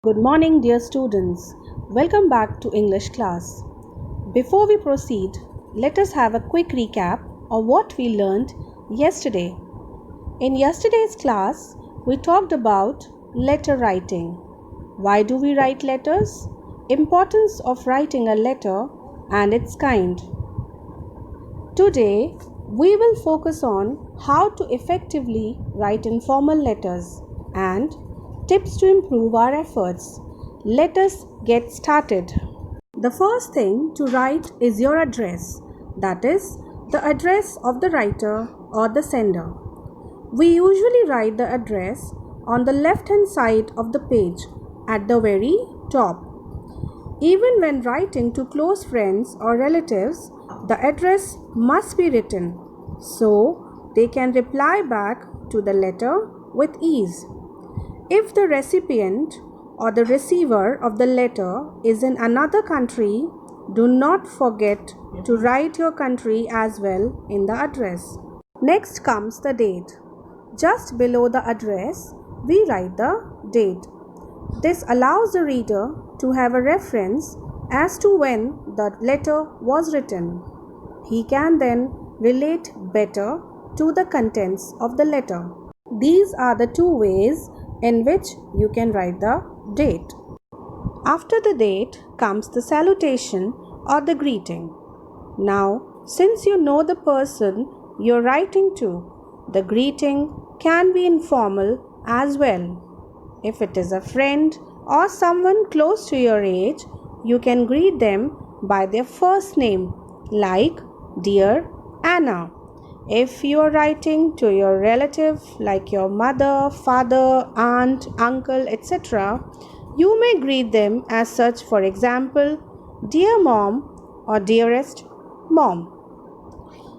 Good morning, dear students. Welcome back to English class. Before we proceed, let us have a quick recap of what we learned yesterday. In yesterday's class, we talked about letter writing. Why do we write letters? Importance of writing a letter and its kind. Today, we will focus on how to effectively write informal letters and tips to improve our efforts. Let us get started. The first thing to write is your address, that is, the address of the writer or the sender. We usually write the address on the left hand side of the page at the very top. Even when writing to close friends or relatives, the address must be written so they can reply back to the letter with ease. If the recipient or the receiver of the letter is in another country, do not forget to write your country as well in the address. Next comes the date. Just below the address, we write the date. This allows the reader to have a reference as to when the letter was written. He can then relate better to the contents of the letter. These are the two ways in which you can write the date. After the date comes the salutation or the greeting. Now, since you know the person you're writing to, the greeting can be informal as well. If it is a friend or someone close to your age, you can greet them by their first name, like Dear Anna. If you are writing to your relative like your mother, father, aunt, uncle, etc., you may greet them as such, for example, Dear Mom or Dearest Mom.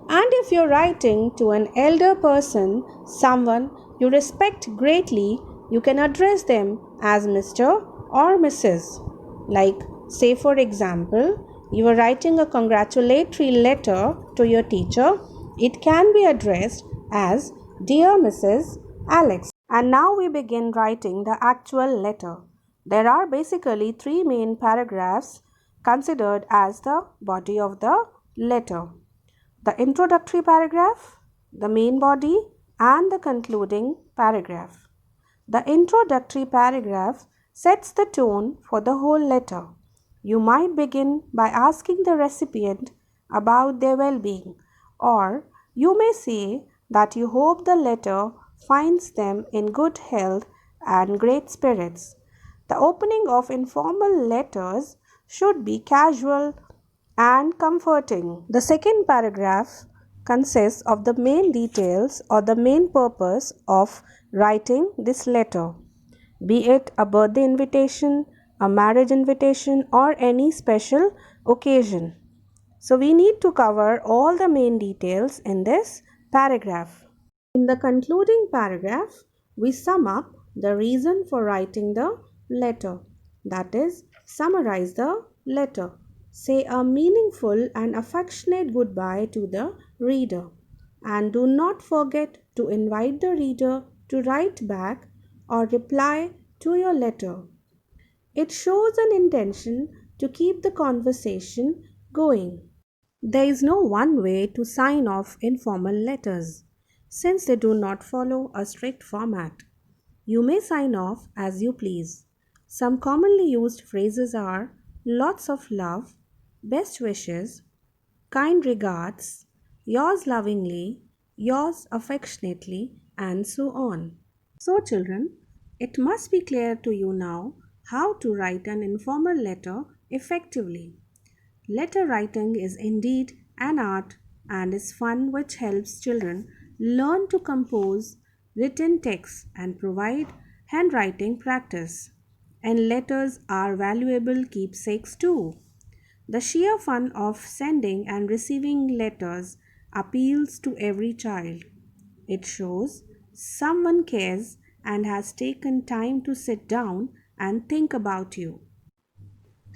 And if you're writing to an elder person, someone you respect greatly, you can address them as Mr. or Mrs. Like, say for example, you are writing a congratulatory letter to your teacher, it can be addressed as Dear Mrs. Alex. And now we begin writing the actual letter. There are basically three main paragraphs considered as the body of the letter: the introductory paragraph, the main body, and the concluding paragraph. The introductory paragraph sets the tone for the whole letter. You might begin by asking the recipient about their well-being, or you may say that you hope the letter finds them in good health and great spirits. The opening of informal letters should be casual and comforting. The second paragraph consists of the main details or the main purpose of writing this letter, be it a birthday invitation, a marriage invitation, or any special occasion. So we need to cover all the main details in this paragraph. In the concluding paragraph, we sum up the reason for writing the letter, that is, summarize the letter. Say a meaningful and affectionate goodbye to the reader, and do not forget to invite the reader to write back or reply to your letter. It shows an intention to keep the conversation going. There is no one way to sign off informal letters, since they do not follow a strict format. You may sign off as you please. Some commonly used phrases are lots of love, best wishes, kind regards, yours lovingly, yours affectionately, and so on. So, children, it must be clear to you now how to write an informal letter effectively. Letter writing is indeed an art and is fun, which helps children learn to compose written texts and provide handwriting practice. And letters are valuable keepsakes too. The sheer fun of sending and receiving letters appeals to every child. It shows someone cares and has taken time to sit down and think about you.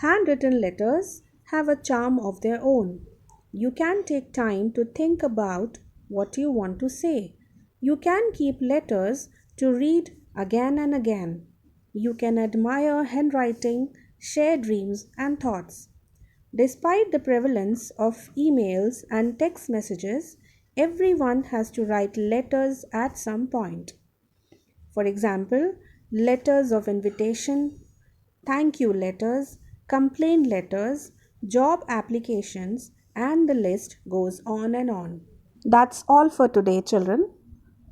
Handwritten letters have a charm of their own. You can take time to think about what you want to say. You can keep letters to read again and again. You can admire handwriting, share dreams and thoughts. Despite the prevalence of emails and text messages, everyone has to write letters at some point. For example, letters of invitation, thank you letters, complaint letters, job applications, and the list goes on and on. That's all for today, children.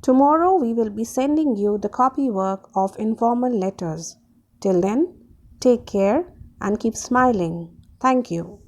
Tomorrow we will be sending you the copywork of informal letters. Till then, take care and keep smiling. Thank you.